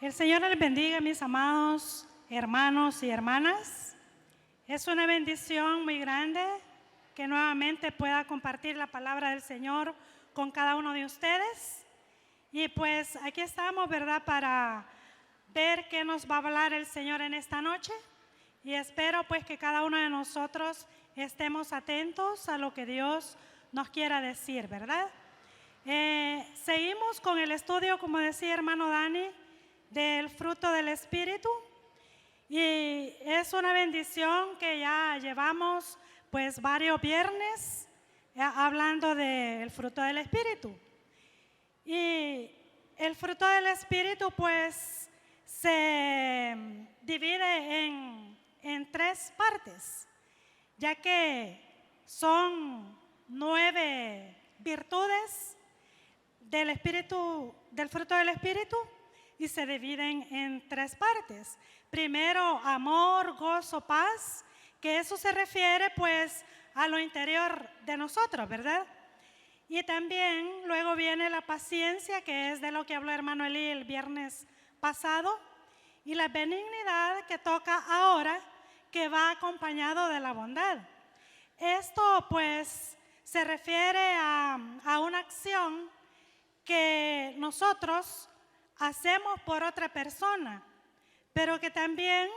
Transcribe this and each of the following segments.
El Señor les bendiga, mis amados hermanos y hermanas. Es una bendición muy grande que nuevamente pueda compartir la palabra del Señor con cada uno de ustedes. Y pues aquí estamos, ¿verdad?, para ver qué nos va a hablar el Señor en esta noche. Y espero pues que cada uno de nosotros estemos atentos a lo que Dios nos quiera decir, ¿verdad? Seguimos con el estudio, como decía hermano Dani, del fruto del Espíritu. Y es una bendición que ya llevamos pues varios viernes hablando del fruto del Espíritu. Y el fruto del Espíritu pues se divide en tres partes, ya que son 9 virtudes del Espíritu, del fruto del Espíritu, y se dividen en tres partes. Primero, amor, gozo, paz, que eso se refiere pues a lo interior de nosotros, ¿verdad? Y también luego viene la paciencia, que es de lo que habló hermano Eli el viernes pasado, y la benignidad, que toca ahora, que va acompañado de la bondad. Esto pues se refiere a una acción que nosotros hacemos por otra persona, pero que también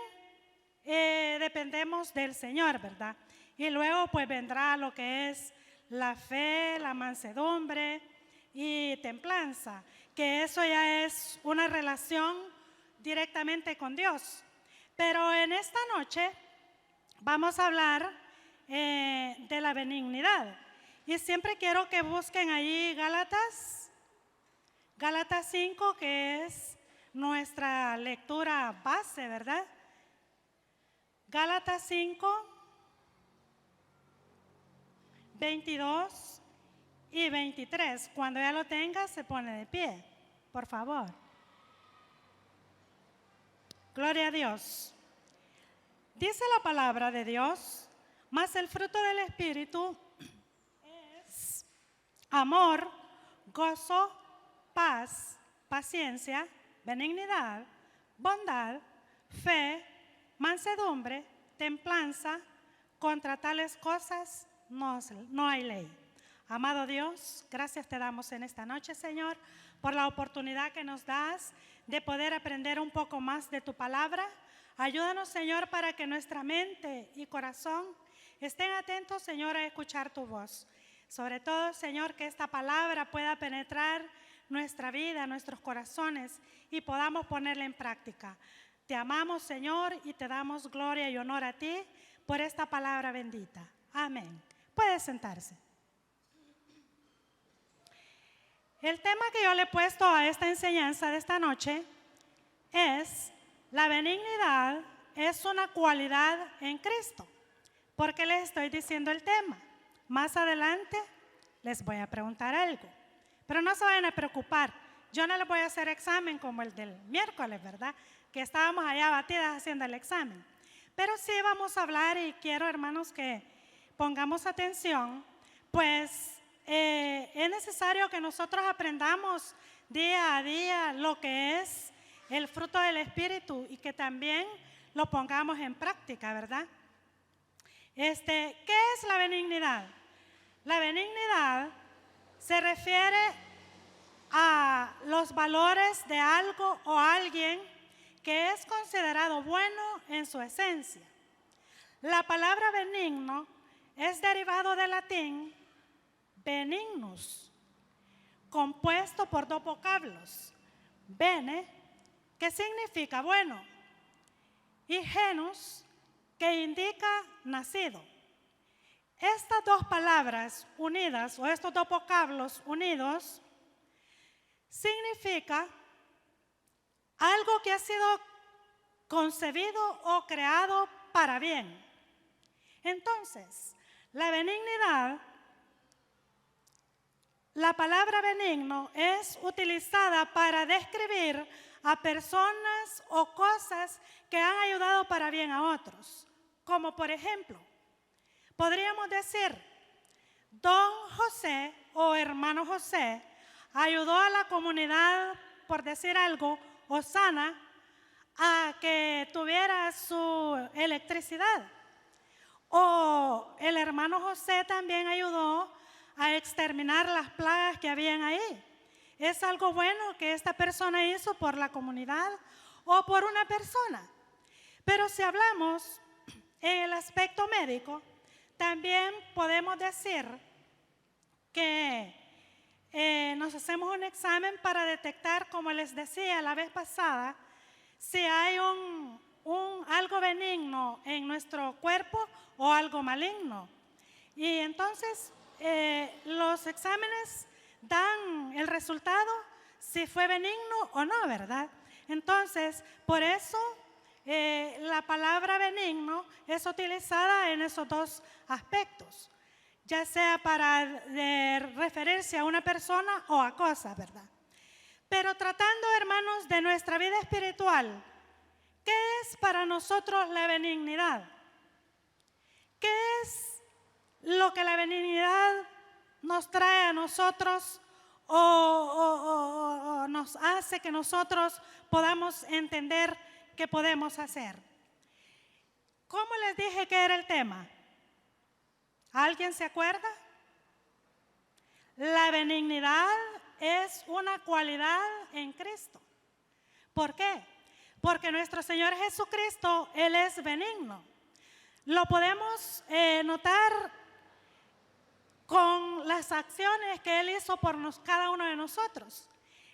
dependemos del Señor, ¿verdad? Y luego pues vendrá lo que es la fe, la mansedumbre y templanza, que eso ya es una relación directamente con Dios. Pero en esta noche vamos a hablar de la benignidad. Y siempre quiero que busquen ahí Gálatas 5, que es nuestra lectura base, ¿verdad? Gálatas 5, 22 y 23. Cuando ya lo tenga, se pone de pie, por favor. Gloria a Dios. Dice la palabra de Dios: mas el fruto del Espíritu es amor, gozo, paz, paciencia, benignidad, bondad, fe, mansedumbre, templanza. Contra tales cosas no hay ley. Amado Dios, gracias te damos en esta noche, Señor, por la oportunidad que nos das de poder aprender un poco más de tu palabra. Ayúdanos, Señor, para que nuestra mente y corazón estén atentos, Señor, a escuchar tu voz. Sobre todo, Señor, que esta palabra pueda penetrar nuestra vida, nuestros corazones, y podamos ponerla en práctica. Te amamos, Señor, y te damos gloria y honor a ti por esta palabra bendita. Amén. Puede sentarse. El tema que yo le he puesto a esta enseñanza de esta noche es: la benignidad es una cualidad en Cristo. ¿Por qué les estoy diciendo el tema? Más adelante les voy a preguntar algo, pero no se vayan a preocupar. Yo no les voy a hacer examen como el del miércoles, ¿verdad?, que estábamos allá batidas haciendo el examen. Pero sí vamos a hablar, y quiero, hermanos, que pongamos atención, pues es necesario que nosotros aprendamos día a día lo que es el fruto del Espíritu y que también lo pongamos en práctica, ¿verdad? ¿Qué es la benignidad? La benignidad se refiere a los valores de algo o alguien que es considerado bueno en su esencia. La palabra benigno es derivado del latín benignus, compuesto por dos vocablos: bene, que significa bueno, y genus, que indica nacido. Estas dos palabras unidas, o estos dos vocablos unidos, significa algo que ha sido concebido o creado para bien. Entonces, la benignidad, la palabra benigno es utilizada para describir a personas o cosas que han ayudado para bien a otros. Como por ejemplo, podríamos decir: don José o hermano José ayudó a la comunidad, por decir algo, Osana a que tuviera su electricidad. O el hermano José también ayudó a exterminar las plagas que habían ahí. Es algo bueno que esta persona hizo por la comunidad o por una persona. Pero si hablamos en el aspecto médico, también podemos decir que nos hacemos un examen para detectar, como les decía la vez pasada, si hay algo benigno en nuestro cuerpo o algo maligno. Y entonces los exámenes dan el resultado si fue benigno o no, ¿verdad? Entonces, por eso la palabra benigno es utilizada en esos dos aspectos, ya sea para referirse a una persona o a cosas, ¿verdad? Pero tratando, hermanos, de nuestra vida espiritual, ¿qué es para nosotros la benignidad? ¿Qué es lo que la benignidad nos trae a nosotros o nos hace que nosotros podamos entender que podemos hacer? ¿Cómo les dije que era el tema? ¿Alguien se acuerda? La benignidad es una cualidad en Cristo. ¿Por qué? Porque nuestro Señor Jesucristo, Él es benigno. Lo podemos notar con las acciones que Él hizo por cada uno de nosotros.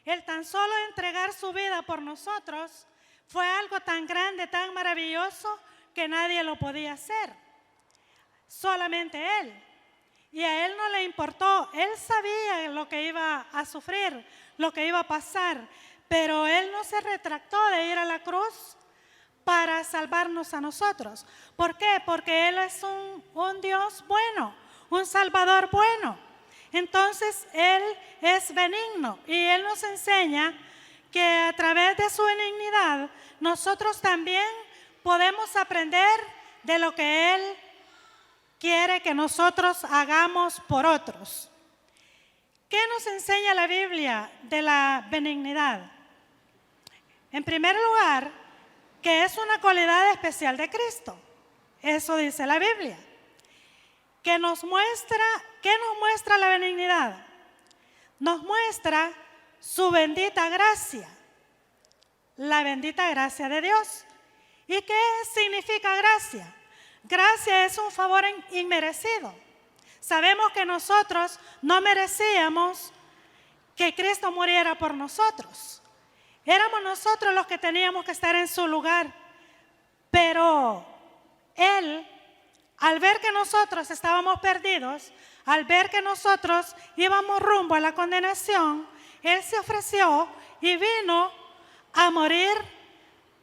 El tan solo entregar su vida por nosotros fue algo tan grande, tan maravilloso, que nadie lo podía hacer. Solamente Él. Y a Él no le importó. Él sabía lo que iba a sufrir, lo que iba a pasar, pero Él no se retractó de ir a la cruz para salvarnos a nosotros. ¿Por qué? Porque Él es un Dios bueno, un Salvador bueno. Entonces Él es benigno y Él nos enseña que a través de su benignidad nosotros también podemos aprender de lo que Él quiere que nosotros hagamos por otros. ¿Qué nos enseña la Biblia de la benignidad? En primer lugar, que es una cualidad especial de Cristo. Eso dice la Biblia. ¿Qué nos muestra la benignidad? Nos muestra su bendita gracia, la bendita gracia de Dios. ¿Y qué significa gracia? Gracia es un favor inmerecido. Sabemos que nosotros no merecíamos que Cristo muriera por nosotros. Éramos nosotros los que teníamos que estar en su lugar. Pero Él, al ver que nosotros estábamos perdidos, al ver que nosotros íbamos rumbo a la condenación, Él se ofreció y vino a morir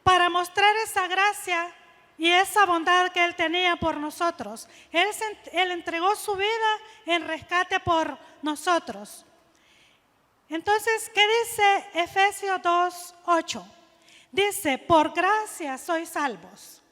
para mostrar esa gracia y esa bondad que Él tenía por nosotros. Él entregó su vida en rescate por nosotros. Entonces, ¿qué dice Efesios 2:8? Dice, por gracia sois salvos.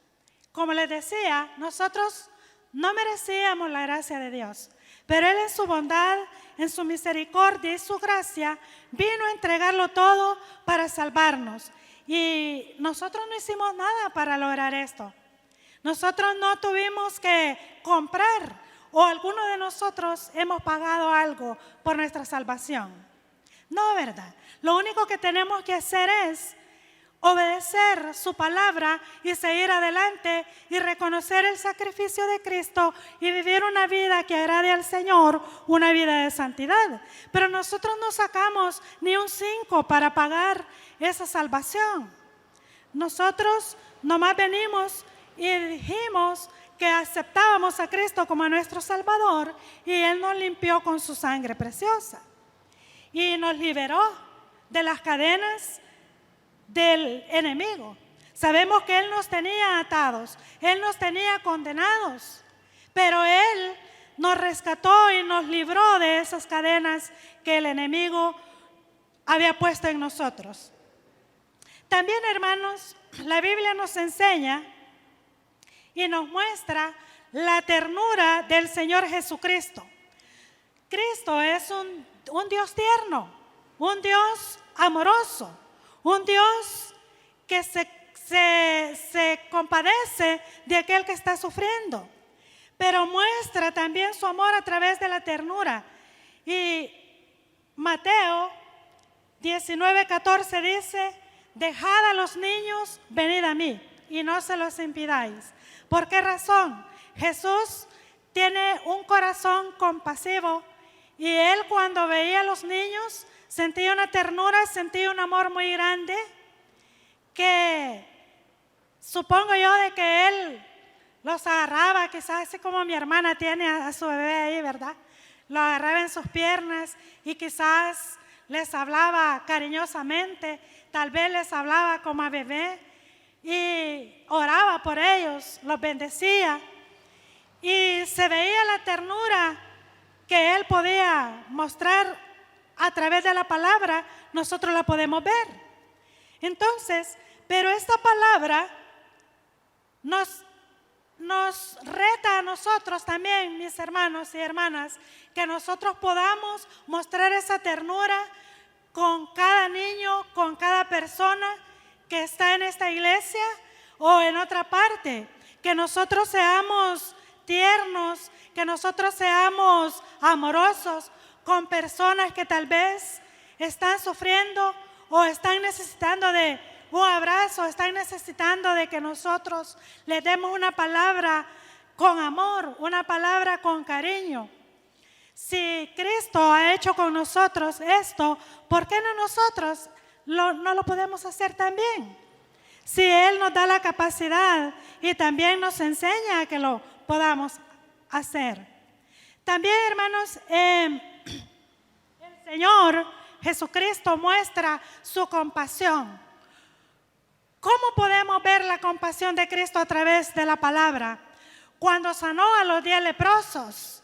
Como les decía, nosotros no merecíamos la gracia de Dios, pero Él en su bondad, en su misericordia y su gracia, vino a entregarlo todo para salvarnos. Y nosotros no hicimos nada para lograr esto. Nosotros no tuvimos que comprar o alguno de nosotros hemos pagado algo por nuestra salvación. No, ¿verdad? Lo único que tenemos que hacer es obedecer su palabra y seguir adelante y reconocer el sacrificio de Cristo y vivir una vida que agrade al Señor, una vida de santidad. Pero nosotros no sacamos ni un 5 para pagar esa salvación. Nosotros nomás venimos y dijimos que aceptábamos a Cristo como nuestro Salvador y Él nos limpió con su sangre preciosa y nos liberó de las cadenas del enemigo. Sabemos que Él nos tenía atados, Él nos tenía condenados, pero Él nos rescató y nos libró de esas cadenas que el enemigo había puesto en nosotros. También, hermanos, la Biblia nos enseña y nos muestra la ternura del Señor Jesucristo. Cristo es un Dios tierno, un Dios amoroso, un Dios que se compadece de aquel que está sufriendo, pero muestra también su amor a través de la ternura. Y Mateo 19:14 dice: dejad a los niños, venid a mí, y no se los impidáis. ¿Por qué razón? Jesús tiene un corazón compasivo, y Él, cuando veía a los niños, sentía una ternura, sentía un amor muy grande, que supongo yo de que Él los agarraba, quizás así como mi hermana tiene a su bebé ahí, ¿verdad? Lo agarraba en sus piernas y quizás les hablaba cariñosamente, tal vez les hablaba como a bebé, y oraba por ellos, los bendecía, y se veía la ternura que Él podía mostrar a través de la palabra. Nosotros la podemos ver. Entonces, pero esta palabra nos reta a nosotros también, mis hermanos y hermanas, que nosotros podamos mostrar esa ternura con cada niño, con cada persona que está en esta iglesia o en otra parte, que nosotros seamos tiernos, que nosotros seamos amorosos con personas que tal vez están sufriendo o están necesitando de un abrazo, están necesitando de que nosotros les demos una palabra con amor, una palabra con cariño. Si Cristo ha hecho con nosotros esto, ¿por qué no nosotros no lo podemos hacer también? Si Él nos da la capacidad y también nos enseña a que lo podamos hacer. También, hermanos, el Señor Jesucristo muestra su compasión. ¿Cómo podemos ver la compasión de Cristo a través de la palabra? Cuando sanó a los 10 leprosos,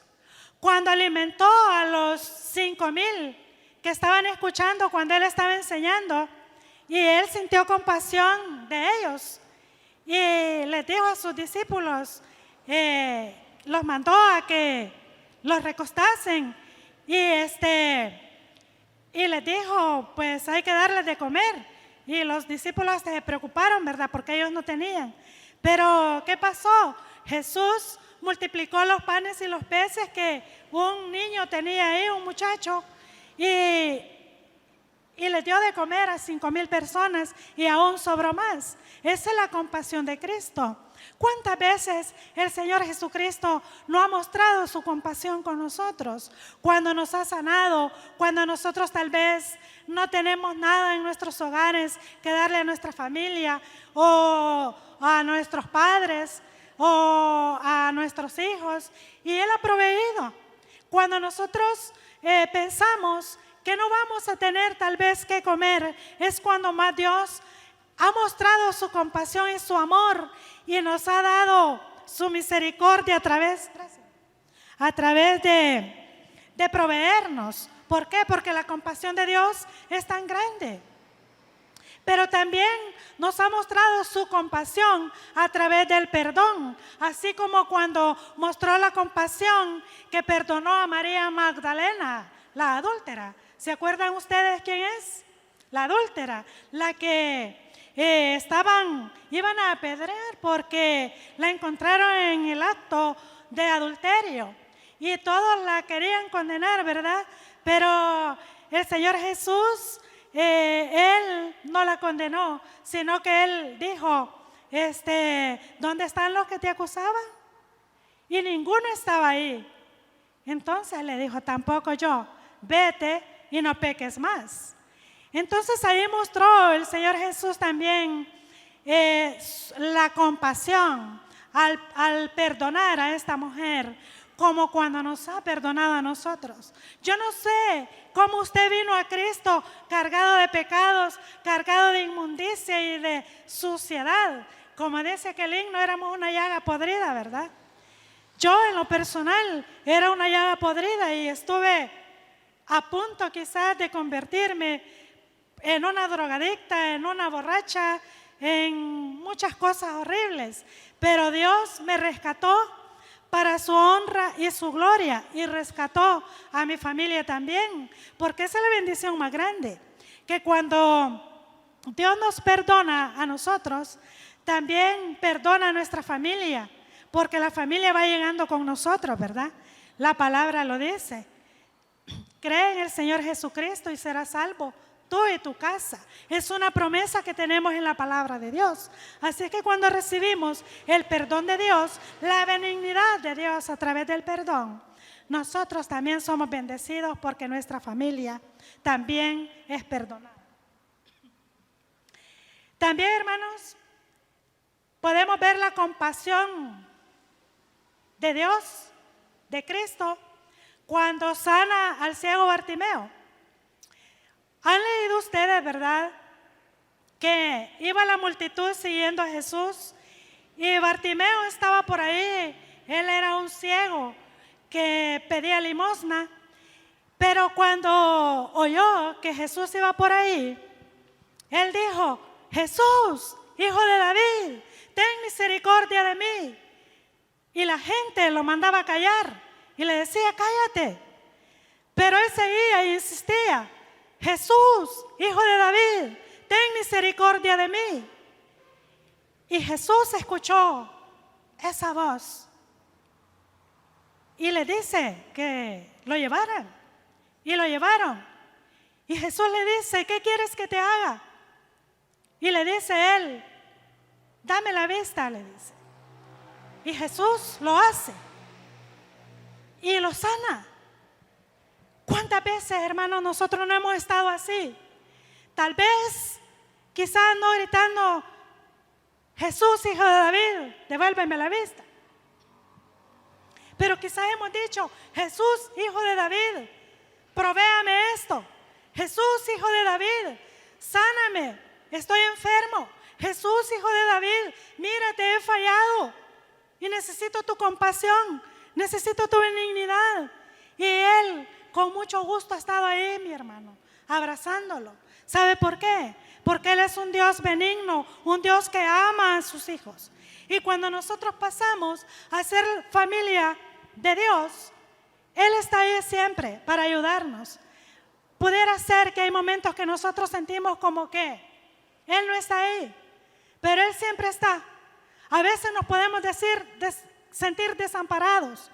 cuando alimentó a los 5,000 que estaban escuchando cuando Él estaba enseñando, y Él sintió compasión de ellos y les dijo a sus discípulos, los mandó a que los recostasen y les dijo, pues hay que darles de comer. Y los discípulos se preocuparon, ¿verdad? Porque ellos no tenían. Pero, ¿qué pasó? Jesús multiplicó los panes y los peces que un niño tenía ahí, un muchacho, y les dio de comer a 5,000 personas y aún sobró más. Esa es la compasión de Cristo. ¿Cuántas veces el Señor Jesucristo no ha mostrado su compasión con nosotros? Cuando nos ha sanado, cuando nosotros tal vez no tenemos nada en nuestros hogares que darle a nuestra familia o a nuestros padres o a nuestros hijos, y Él ha proveído. Cuando nosotros pensamos que no vamos a tener tal vez que comer, es cuando más Dios ha mostrado su compasión y su amor y nos ha dado su misericordia a través de proveernos. ¿Por qué? Porque la compasión de Dios es tan grande. Pero también nos ha mostrado su compasión a través del perdón, así como cuando mostró la compasión que perdonó a María Magdalena, la adúltera. ¿Se acuerdan ustedes quién es? La adúltera, la que iban a apedrear porque la encontraron en el acto de adulterio y todos la querían condenar, ¿verdad? Pero el Señor Jesús, Él no la condenó, sino que Él dijo, ¿dónde están los que te acusaban? Y ninguno estaba ahí. Entonces le dijo, tampoco yo, vete y no peques más. Entonces ahí mostró el Señor Jesús también la compasión al perdonar a esta mujer, como cuando nos ha perdonado a nosotros. Yo no sé cómo usted vino a Cristo cargado de pecados, cargado de inmundicia y de suciedad. Como dice aquel himno, éramos una llaga podrida, ¿verdad? Yo en lo personal era una llaga podrida y estuve a punto quizás de convertirme en una drogadicta, en una borracha, en muchas cosas horribles. Pero Dios me rescató para su honra y su gloria, y rescató a mi familia también, porque esa es la bendición más grande, que cuando Dios nos perdona a nosotros, también perdona a nuestra familia, porque la familia va llegando con nosotros, ¿verdad? La palabra lo dice. Cree en el Señor Jesucristo y serás salvo, tú y tu casa. Es una promesa que tenemos en la palabra de Dios. Así que cuando recibimos el perdón de Dios, la benignidad de Dios a través del perdón, nosotros también somos bendecidos porque nuestra familia también es perdonada. También, hermanos, podemos ver la compasión de Dios, de Cristo, cuando sana al ciego Bartimeo. ¿Han leído ustedes, verdad, que iba la multitud siguiendo a Jesús y Bartimeo estaba por ahí? Él era un ciego que pedía limosna, pero cuando oyó que Jesús iba por ahí, él dijo: Jesús, hijo de David, ten misericordia de mí. Y la gente lo mandaba a callar y le decía: cállate. Pero él seguía e insistía: Jesús, hijo de David, ten misericordia de mí. Y Jesús escuchó esa voz y le dice que lo llevaran. Y lo llevaron. Y Jesús le dice: ¿qué quieres que te haga? Y le dice él: dame la vista, le dice. Y Jesús lo hace y lo sana. ¿Cuántas veces, hermanos, nosotros no hemos estado así? Tal vez, quizás no gritando: Jesús, hijo de David, devuélveme la vista. Pero quizás hemos dicho: Jesús, hijo de David, provéame esto. Jesús, hijo de David, sáname, estoy enfermo. Jesús, hijo de David, mira, te he fallado y necesito tu compasión, necesito tu benignidad. Y Él con mucho gusto ha estado ahí, mi hermano, abrazándolo. ¿Sabe por qué? Porque Él es un Dios benigno, un Dios que ama a sus hijos. Y cuando nosotros pasamos a ser familia de Dios, Él está ahí siempre para ayudarnos. Pudiera ser que hay momentos que nosotros sentimos como que Él no está ahí, pero Él siempre está. A veces nos podemos sentir desamparados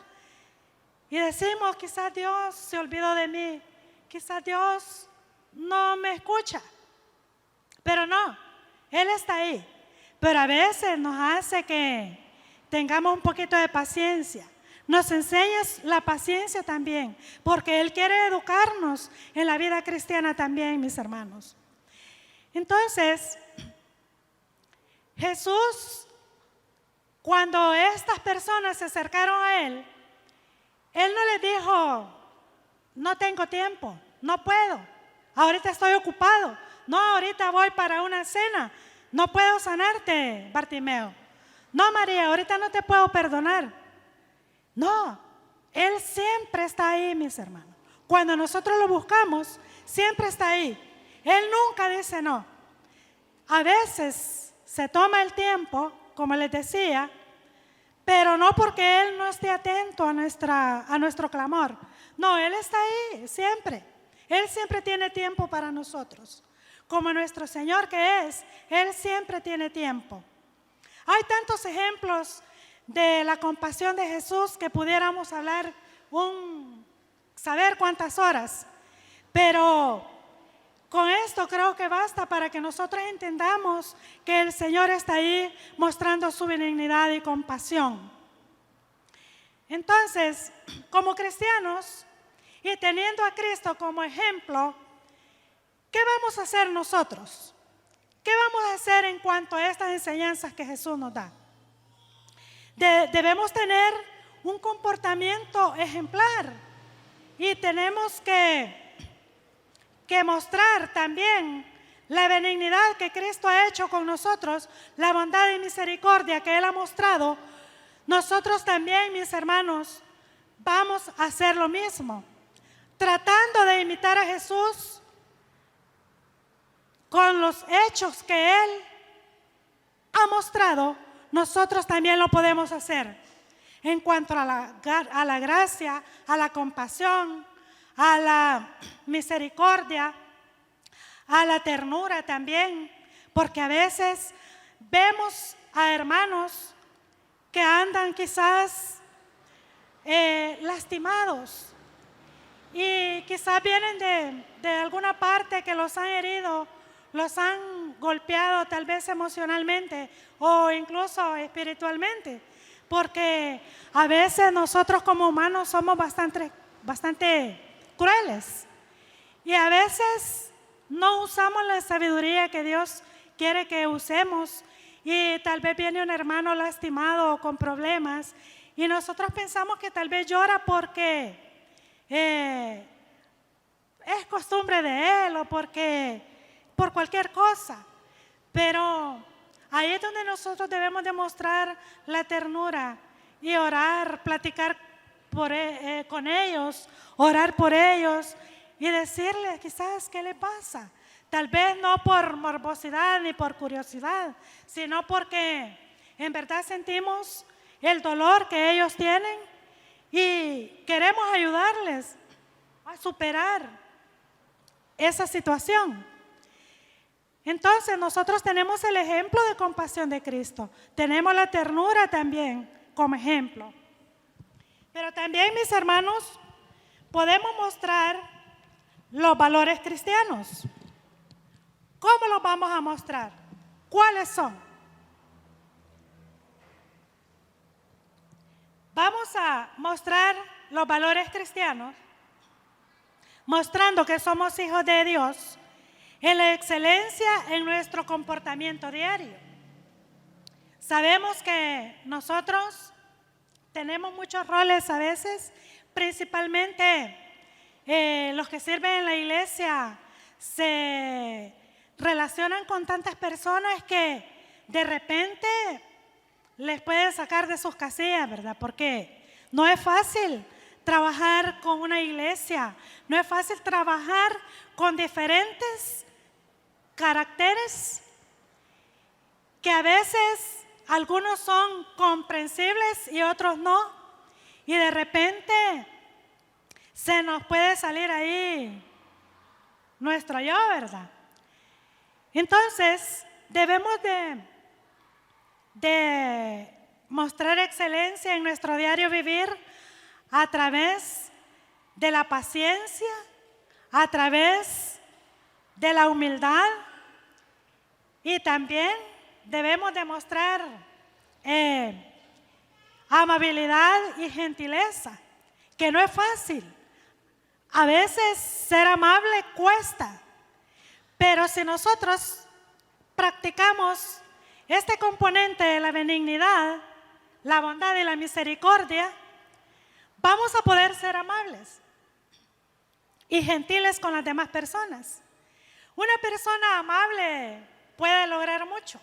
y decimos: quizás Dios se olvidó de mí, quizás Dios no me escucha. Pero no, Él está ahí. Pero a veces nos hace que tengamos un poquito de paciencia. Nos enseñas la paciencia también, porque Él quiere educarnos en la vida cristiana también, mis hermanos. Entonces, Jesús, cuando estas personas se acercaron a Él, Él no les dijo: no tengo tiempo, no puedo, ahorita estoy ocupado, no, ahorita voy para una cena, no puedo sanarte, Bartimeo. No, María, ahorita no te puedo perdonar. No, Él siempre está ahí, mis hermanos. Cuando nosotros lo buscamos, siempre está ahí. Él nunca dice no. A veces se toma el tiempo, como les decía, pero no porque Él no esté atento a nuestro clamor. No, Él está ahí siempre. Él siempre tiene tiempo para nosotros. Como nuestro Señor que es, Él siempre tiene tiempo. Hay tantos ejemplos de la compasión de Jesús que pudiéramos hablar saber cuántas horas, pero con esto creo que basta para que nosotros entendamos que el Señor está ahí mostrando su benignidad y compasión. Entonces, como cristianos y teniendo a Cristo como ejemplo, ¿qué vamos a hacer nosotros? ¿Qué vamos a hacer en cuanto a estas enseñanzas que Jesús nos da? Debemos tener un comportamiento ejemplar y tenemos que mostrar también la benignidad que Cristo ha hecho con nosotros, la bondad y misericordia que Él ha mostrado. Nosotros también, mis hermanos, vamos a hacer lo mismo, tratando de imitar a Jesús con los hechos que Él ha mostrado. Nosotros también lo podemos hacer en cuanto a la gracia, a la compasión, a la misericordia, a la ternura también, porque a veces vemos a hermanos que andan quizás lastimados y quizás vienen de alguna parte que los han herido, los han golpeado tal vez emocionalmente o incluso espiritualmente, porque a veces nosotros como humanos somos bastante crueles y a veces no usamos la sabiduría que Dios quiere que usemos, y tal vez viene un hermano lastimado o con problemas y nosotros pensamos que tal vez llora porque es costumbre de él o porque por cualquier cosa, pero ahí es donde nosotros debemos demostrar la ternura y orar, platicar con ellos, orar por ellos y decirles quizás qué le pasa. Tal vez no por morbosidad ni por curiosidad, sino porque en verdad sentimos el dolor que ellos tienen y queremos ayudarles a superar esa situación. Entonces nosotros tenemos el ejemplo de compasión de Cristo, tenemos la ternura también como ejemplo. Pero también, mis hermanos, podemos mostrar los valores cristianos. ¿Cómo los vamos a mostrar? ¿Cuáles son? Vamos a mostrar los valores cristianos, mostrando que somos hijos de Dios en la excelencia en nuestro comportamiento diario. Sabemos que nosotros tenemos muchos roles a veces, principalmente los que sirven en la iglesia se relacionan con tantas personas que de repente les puede sacar de sus casillas, ¿verdad? Porque no es fácil trabajar con una iglesia, no es fácil trabajar con diferentes caracteres que a veces algunos son comprensibles y otros no, y de repente se nos puede salir ahí nuestro yo, ¿verdad? Entonces, debemos de mostrar excelencia en nuestro diario vivir a través de la paciencia, a través de la humildad, y también debemos demostrar amabilidad y gentileza, que no es fácil. A veces ser amable cuesta. Pero si nosotros practicamos este componente de la benignidad, la bondad y la misericordia, vamos a poder ser amables y gentiles con las demás personas. Una persona amable puede lograr mucho,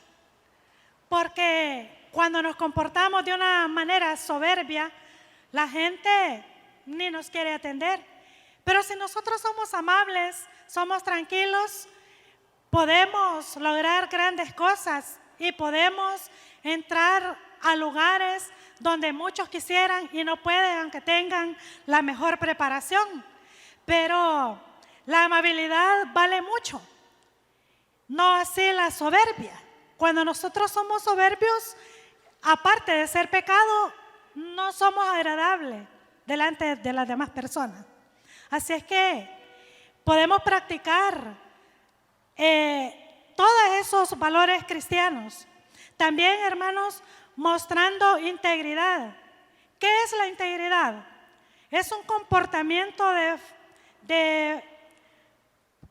porque cuando nos comportamos de una manera soberbia, la gente ni nos quiere atender. Pero si nosotros somos amables, somos tranquilos, podemos lograr grandes cosas y podemos entrar a lugares donde muchos quisieran y no pueden, aunque tengan la mejor preparación. Pero la amabilidad vale mucho, no así la soberbia. Cuando nosotros somos soberbios, aparte de ser pecado, no somos agradables delante de las demás personas. Así es que podemos practicar todos esos valores cristianos. También, hermanos, mostrando integridad. ¿Qué es la integridad? Es un comportamiento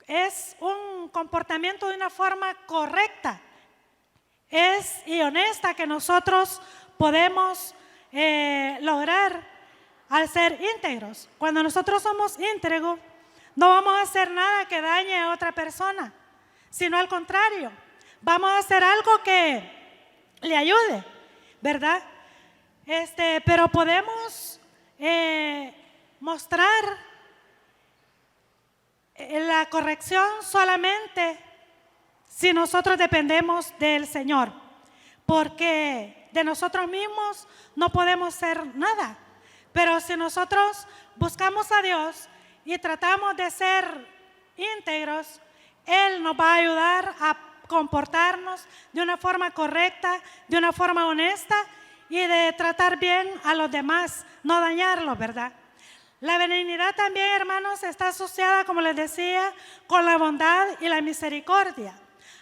es un comportamiento de una forma correcta, y honesta, que nosotros podemos lograr al ser íntegros. Cuando nosotros somos íntegros, no vamos a hacer nada que dañe a otra persona, sino al contrario, vamos a hacer algo que le ayude, ¿verdad? Pero podemos mostrar la corrección solamente si nosotros dependemos del Señor, porque de nosotros mismos no podemos hacer nada. Pero si nosotros buscamos a Dios y tratamos de ser íntegros, Él nos va a ayudar comportarnos de una forma correcta, de una forma honesta y de tratar bien a los demás, no dañarlos, ¿verdad? La benignidad también, hermanos, está asociada, como les decía, con la bondad y la misericordia.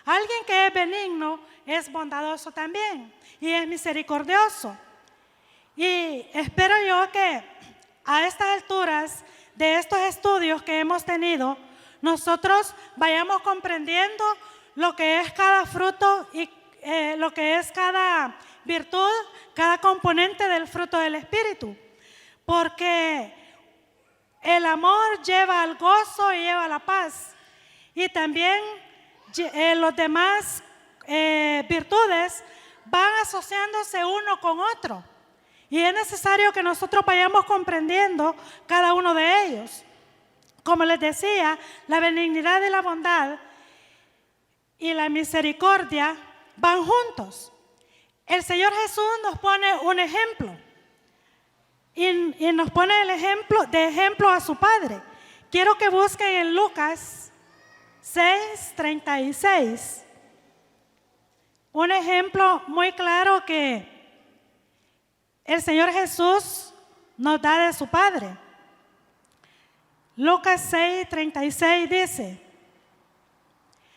Alguien que es benigno es bondadoso también y es misericordioso. Y espero yo que a estas alturas de estos estudios que hemos tenido, nosotros vayamos comprendiendo lo que es cada fruto y lo que es cada virtud, cada componente del fruto del Espíritu. Porque el amor lleva al gozo y lleva a la paz. Y también los demás virtudes van asociándose uno con otro. Y es necesario que nosotros vayamos comprendiendo cada uno de ellos. Como les decía, la benignidad y la bondad y la misericordia van juntos. El Señor Jesús nos pone un ejemplo y nos pone el ejemplo a su Padre. Quiero que busquen en Lucas 6:36 un ejemplo muy claro que el Señor Jesús nos da de su Padre. Lucas 6:36 dice: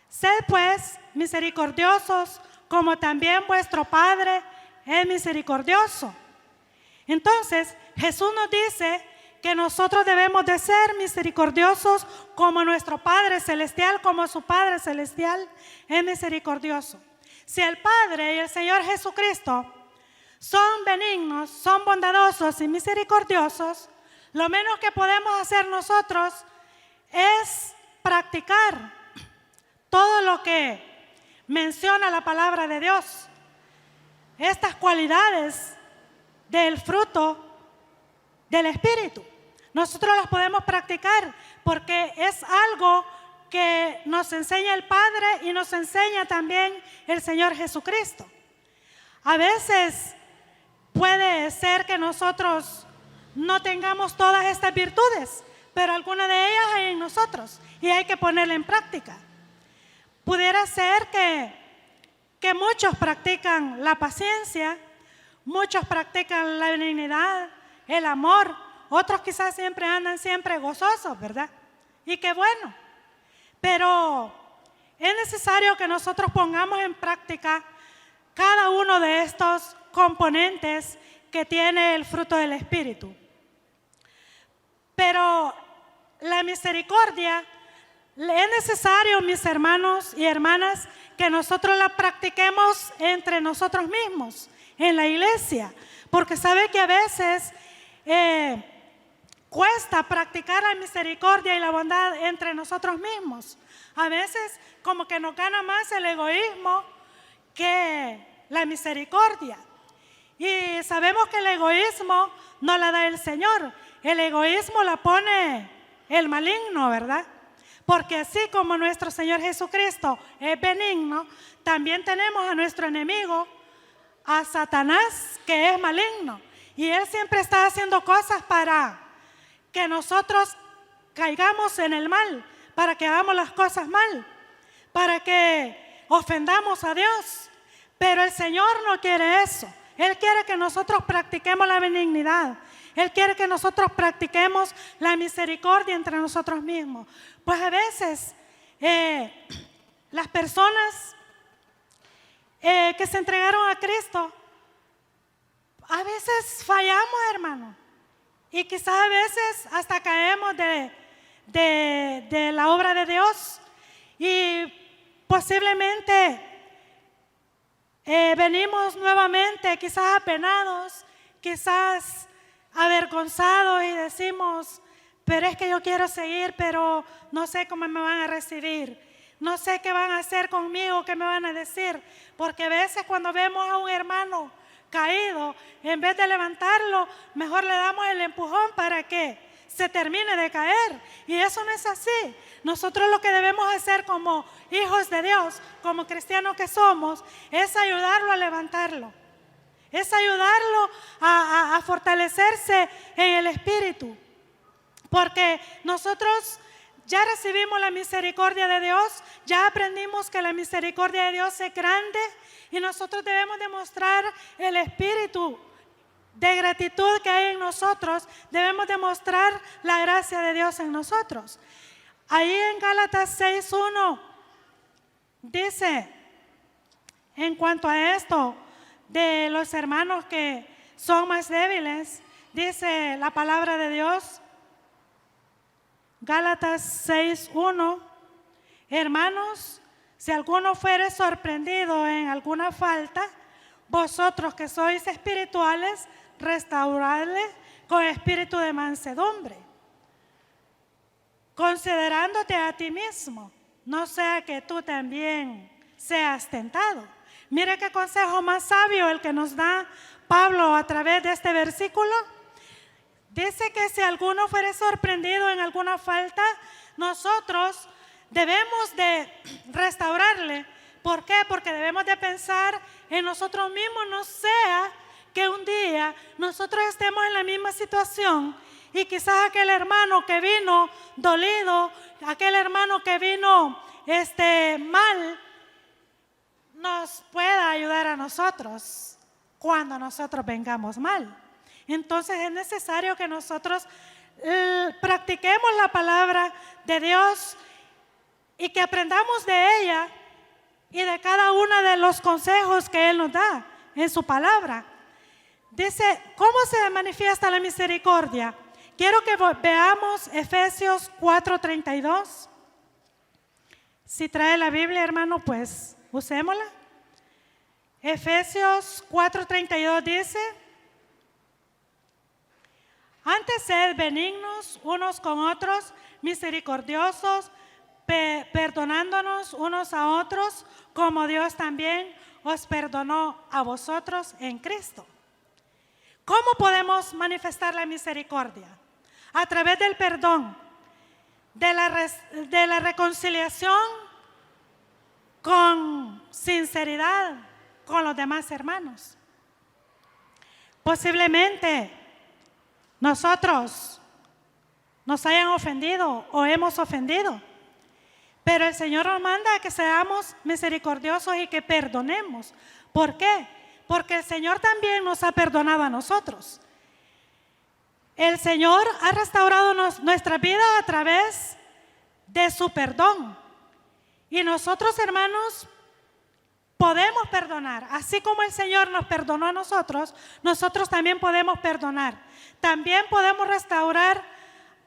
sed pues misericordiosos como también vuestro Padre es misericordioso. Entonces Jesús nos dice que nosotros debemos de ser misericordiosos como nuestro Padre Celestial, como su Padre Celestial es misericordioso. Si el Padre y el Señor Jesucristo son benignos, son bondadosos y misericordiosos, lo menos que podemos hacer nosotros es practicar todo lo que menciona la palabra de Dios. Estas cualidades del fruto del Espíritu, nosotros las podemos practicar porque es algo que nos enseña el Padre y nos enseña también el Señor Jesucristo. A veces puede ser que nosotros no tengamos todas estas virtudes, pero alguna de ellas hay en nosotros y hay que ponerla en práctica. Pudiera ser que muchos practican la paciencia, muchos practican la benignidad, el amor, otros quizás andan siempre gozosos, ¿verdad? Y qué bueno. Pero es necesario que nosotros pongamos en práctica cada uno de estos componentes que tiene el fruto del Espíritu. Pero la misericordia es necesario, mis hermanos y hermanas, que nosotros la practiquemos entre nosotros mismos, en la iglesia, porque sabe que a veces cuesta practicar la misericordia y la bondad entre nosotros mismos. A veces como que nos gana más el egoísmo que la misericordia. Y sabemos que el egoísmo no la da el Señor. El egoísmo la pone el maligno, ¿verdad? Porque así como nuestro Señor Jesucristo es benigno, también tenemos a nuestro enemigo, a Satanás, que es maligno. Y él siempre está haciendo cosas para que nosotros caigamos en el mal, para que hagamos las cosas mal, para que ofendamos a Dios. Pero el Señor no quiere eso. Él quiere que nosotros practiquemos la benignidad. Él quiere que nosotros practiquemos la misericordia entre nosotros mismos. Pues a veces las personas que se entregaron a Cristo, a veces fallamos, hermano. Y quizás a veces hasta caemos de la obra de Dios. Y posiblemente venimos nuevamente, quizás apenados, quizás avergonzados y decimos, pero es que yo quiero seguir, pero no sé cómo me van a recibir. No sé qué van a hacer conmigo, qué me van a decir. Porque a veces cuando vemos a un hermano caído, en vez de levantarlo, mejor le damos el empujón para que se termine de caer. Y eso no es así. Nosotros lo que debemos hacer como hijos de Dios, como cristianos que somos, es ayudarlo a levantarlo. Es ayudarlo a fortalecerse en el Espíritu. Porque nosotros Ya recibimos la misericordia de Dios, ya aprendimos que la misericordia de Dios es grande y nosotros debemos demostrar el espíritu de gratitud que hay en nosotros, debemos demostrar la gracia de Dios en nosotros. Ahí en Gálatas 6:1 dice, en cuanto a esto de los hermanos que son más débiles, dice la palabra de Dios, Gálatas 6:1, hermanos, si alguno fuere sorprendido en alguna falta, vosotros que sois espirituales, restauradle con espíritu de mansedumbre, considerándote a ti mismo, no sea que tú también seas tentado. Mire qué consejo más sabio el que nos da Pablo a través de este versículo. Dice que si alguno fuere sorprendido en alguna falta, nosotros debemos de restaurarle. ¿Por qué? Porque debemos de pensar en nosotros mismos, no sea que un día nosotros estemos en la misma situación y quizás aquel hermano que vino dolido, aquel hermano que vino mal, nos pueda ayudar a nosotros cuando nosotros vengamos mal. Entonces es necesario que nosotros practiquemos la palabra de Dios y que aprendamos de ella y de cada uno de los consejos que Él nos da en su palabra. Dice, ¿cómo se manifiesta la misericordia? Quiero que veamos Efesios 4:32. Si trae la Biblia, hermano, pues usémosla. Efesios 4:32 dice, antes sed benignos unos con otros, misericordiosos, perdonándonos unos a otros, como Dios también os perdonó a vosotros en Cristo. ¿Cómo podemos manifestar la misericordia? A través del perdón, de la reconciliación con sinceridad con los demás hermanos. Posiblemente nosotros nos hayan ofendido o hemos ofendido, pero el Señor nos manda a que seamos misericordiosos y que perdonemos. ¿Por qué? Porque el Señor también nos ha perdonado a nosotros. El Señor ha restaurado nuestra vida a través de su perdón. Y nosotros, hermanos, podemos perdonar. Así como el Señor nos perdonó a nosotros, nosotros también podemos perdonar. También podemos restaurar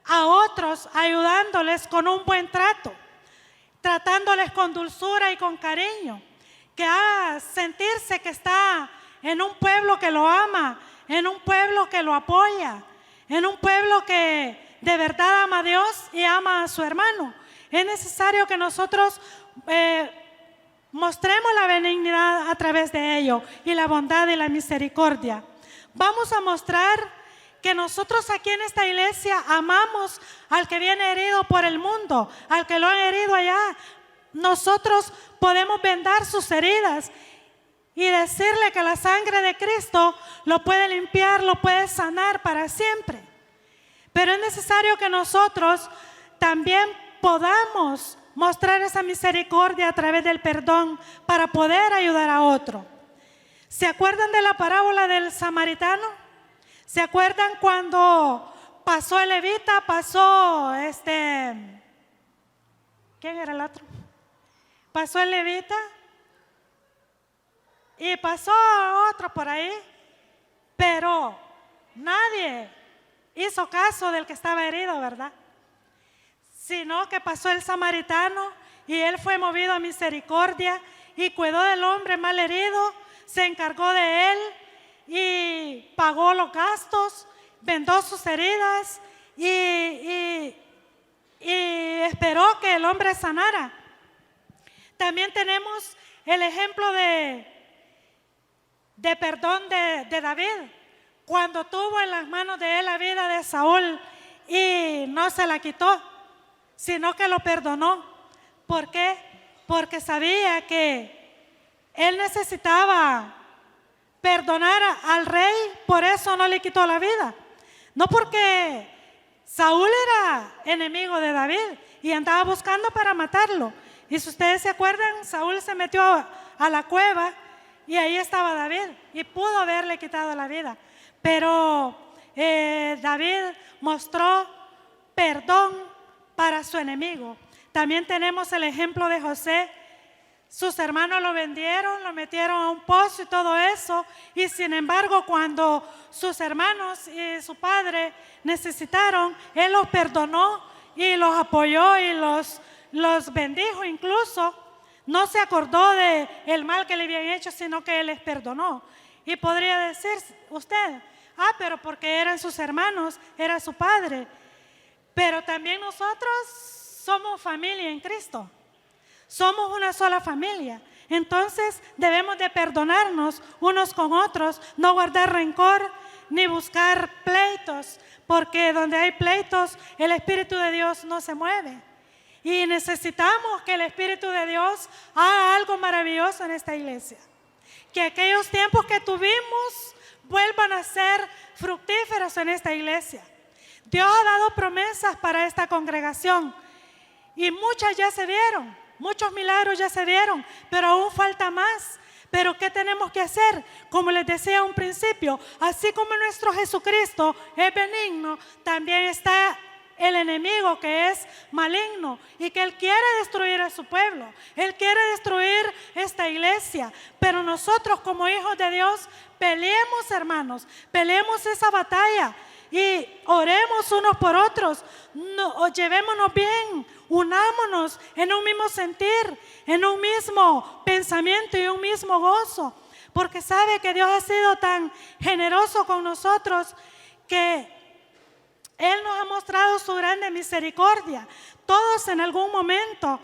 a otros ayudándoles con un buen trato, tratándoles con dulzura y con cariño, que haga sentirse que está en un pueblo que lo ama, en un pueblo que lo apoya, en un pueblo que de verdad ama a Dios y ama a su hermano. Es necesario que nosotros mostremos la benignidad a través de ello y la bondad y la misericordia. Vamos a mostrar que nosotros aquí en esta iglesia amamos al que viene herido por el mundo, al que lo han herido allá. Nosotros podemos vendar sus heridas y decirle que la sangre de Cristo lo puede limpiar, lo puede sanar para siempre. Pero es necesario que nosotros también podamos mostrar esa misericordia a través del perdón para poder ayudar a otro. ¿Se acuerdan de la parábola del samaritano? ¿Se acuerdan cuando pasó el levita, pasó ¿quién era el otro? Pasó el levita y pasó otro por ahí, pero nadie hizo caso del que estaba herido, ¿verdad? Sino que pasó el samaritano y él fue movido a misericordia y cuidó del hombre mal herido, se encargó de él y pagó los gastos, vendó sus heridas y esperó que el hombre sanara. También tenemos el ejemplo de perdón de David, cuando tuvo en las manos de él la vida de Saúl y no se la quitó, sino que lo perdonó. ¿Por qué? Porque sabía que él necesitaba perdonar al rey, por eso no le quitó la vida. No porque Saúl era enemigo de David, y andaba buscando para matarlo. Y si ustedes se acuerdan, Saúl se metió a la cueva y ahí estaba David y pudo haberle quitado la vida. Pero David mostró perdón para su enemigo. También tenemos el ejemplo de José. Sus hermanos lo vendieron, lo metieron a un pozo y todo eso. Y sin embargo, cuando sus hermanos y su padre necesitaron, él los perdonó y los apoyó y los bendijo incluso. No se acordó del mal que le habían hecho, sino que él les perdonó. Y podría decir usted, pero porque eran sus hermanos, era su padre. Pero también nosotros somos familia en Cristo. Somos una sola familia. Entonces debemos de perdonarnos unos con otros, no guardar rencor ni buscar pleitos, porque donde hay pleitos el Espíritu de Dios no se mueve. Y necesitamos que el Espíritu de Dios haga algo maravilloso en esta iglesia. Que aquellos tiempos que tuvimos vuelvan a ser fructíferos en esta iglesia. Dios ha dado promesas para esta congregación y muchas ya se dieron. Muchos milagros ya se dieron, pero aún falta más. Pero ¿qué tenemos que hacer? Como les decía a un principio, así como nuestro Jesucristo es benigno, también está el enemigo que es maligno y que él quiere destruir a su pueblo. Él quiere destruir esta iglesia. Pero nosotros como hijos de Dios peleemos, hermanos, peleemos esa batalla y oremos unos por otros. Llevémonos bien, unámonos en un mismo sentir, en un mismo pensamiento y un mismo gozo, porque sabe que Dios ha sido tan generoso con nosotros que Él nos ha mostrado su grande misericordia. Todos en algún momento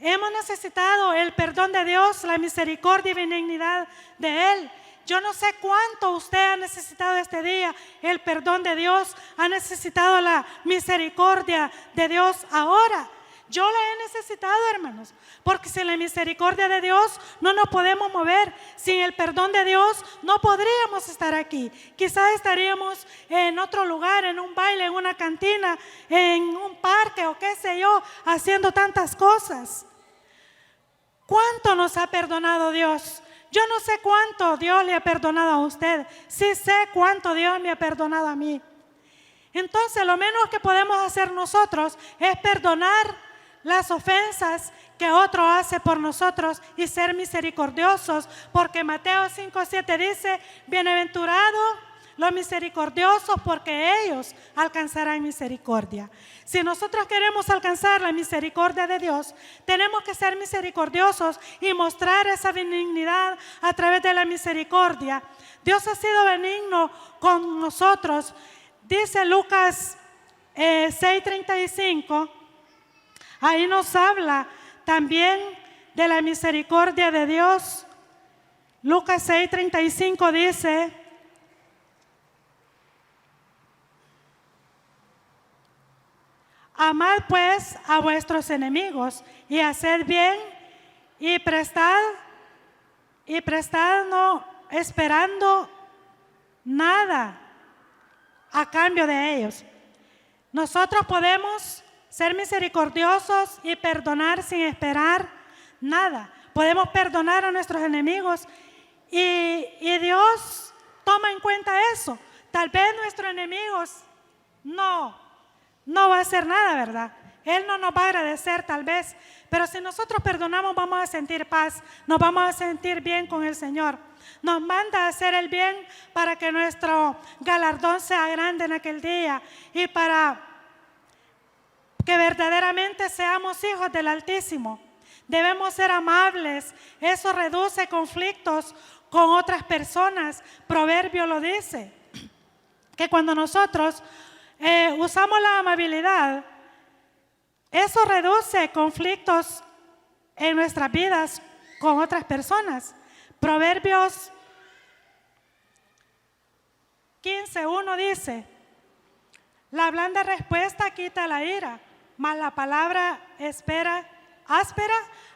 hemos necesitado el perdón de Dios, la misericordia y benignidad de Él. Yo no sé cuánto usted ha necesitado este día el perdón de Dios, ha necesitado la misericordia de Dios ahora. Yo la he necesitado, hermanos, porque sin la misericordia de Dios no nos podemos mover. Sin el perdón de Dios no podríamos estar aquí. Quizás estaríamos en otro lugar, en un baile, en una cantina, en un parque o qué sé yo, haciendo tantas cosas. ¿Cuánto nos ha perdonado Dios? Yo no sé cuánto Dios le ha perdonado a usted. Sí sé cuánto Dios me ha perdonado a mí. Entonces, lo menos que podemos hacer nosotros es perdonar las ofensas que otro hace por nosotros y ser misericordiosos, porque Mateo 5:7 dice: bienaventurados los misericordiosos, porque ellos alcanzarán misericordia. Si nosotros queremos alcanzar la misericordia de Dios, tenemos que ser misericordiosos y mostrar esa benignidad a través de la misericordia. Dios ha sido benigno con nosotros. Dice Lucas 6:35, ahí nos habla también de la misericordia de Dios. Lucas 6:35 dice: amad pues a vuestros enemigos y haced bien y prestad no esperando nada a cambio de ellos. Nosotros podemos ser misericordiosos y perdonar sin esperar nada. Podemos perdonar a nuestros enemigos y Dios toma en cuenta eso. Tal vez nuestros enemigos no va a hacer nada, ¿verdad? Él no nos va a agradecer tal vez, pero si nosotros perdonamos vamos a sentir paz, nos vamos a sentir bien con el Señor. Nos manda a hacer el bien para que nuestro galardón sea grande en aquel día y para que verdaderamente seamos hijos del Altísimo. Debemos ser amables, eso reduce conflictos con otras personas. Proverbio lo dice, que cuando nosotros usamos la amabilidad, eso reduce conflictos en nuestras vidas con otras personas. Proverbios 15:1 dice: la blanda respuesta quita la ira, mas la palabra áspera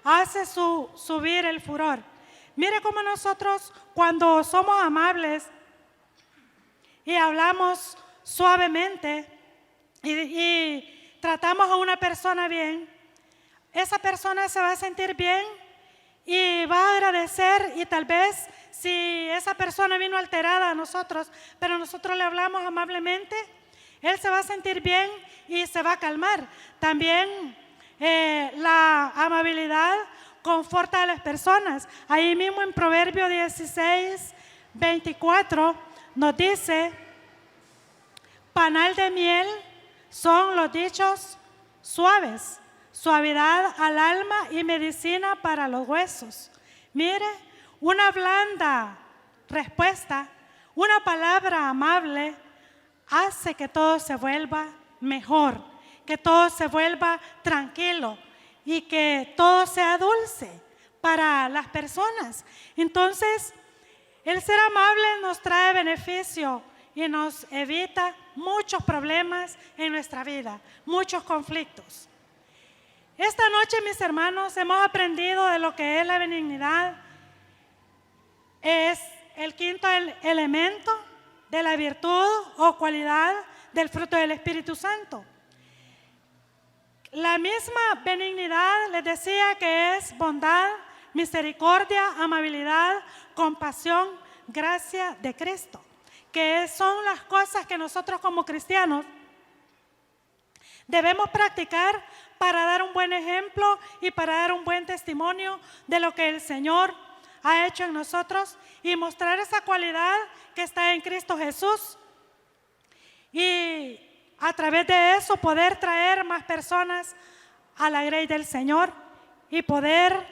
hace subir el furor. Mire cómo nosotros, cuando somos amables y hablamos suavemente y tratamos a una persona bien, esa persona se va a sentir bien y va a agradecer, y tal vez si esa persona vino alterada a nosotros, pero nosotros le hablamos amablemente, él se va a sentir bien y se va a calmar. También la amabilidad conforta a las personas. Ahí mismo en Proverbio 16:24 nos dice: panal de miel son los dichos suaves, suavidad al alma y medicina para los huesos. Mire, una blanda respuesta, una palabra amable hace que todo se vuelva mejor, que todo se vuelva tranquilo y que todo sea dulce para las personas. Entonces, el ser amable nos trae beneficio y nos evita muchos problemas en nuestra vida, muchos conflictos. Esta noche, mis hermanos, hemos aprendido de lo que es la benignidad. Es el quinto elemento de la virtud o cualidad del fruto del Espíritu Santo. La misma benignidad les decía que es bondad, misericordia, amabilidad, compasión, gracia de Cristo, que son las cosas que nosotros como cristianos debemos practicar para dar un buen ejemplo y para dar un buen testimonio de lo que el Señor ha hecho en nosotros y mostrar esa cualidad que está en Cristo Jesús, y a través de eso poder traer más personas a la grey del Señor y poder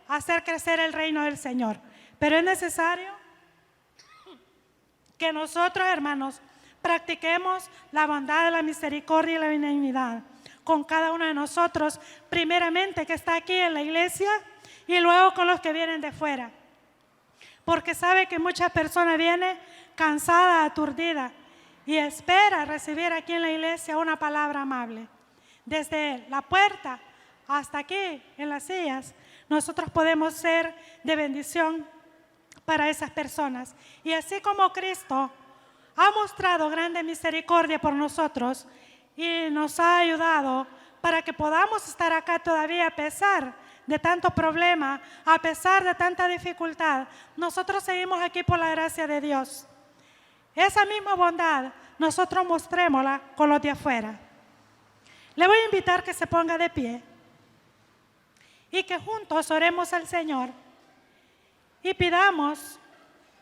hacer crecer el reino del Señor. Pero es necesario que nosotros, hermanos, practiquemos la bondad, la misericordia y la benignidad con cada uno de nosotros, primeramente que está aquí en la iglesia y luego con los que vienen de fuera. Porque sabe que muchas personas vienen cansadas, aturdidas, y espera recibir aquí en la iglesia una palabra amable. Desde la puerta hasta aquí en las sillas, nosotros podemos ser de bendición para esas personas. Y así como Cristo ha mostrado grande misericordia por nosotros y nos ha ayudado para que podamos estar acá todavía a pesar de tanto problema, a pesar de tanta dificultad, nosotros seguimos aquí por la gracia de Dios. Esa misma bondad nosotros mostrémosla con los de afuera. Le voy a invitar que se ponga de pie y que juntos oremos al Señor y pidamos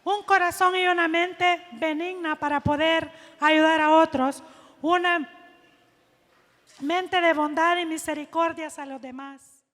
un corazón y una mente benigna para poder ayudar a otros, una mente de bondad y misericordia a los demás.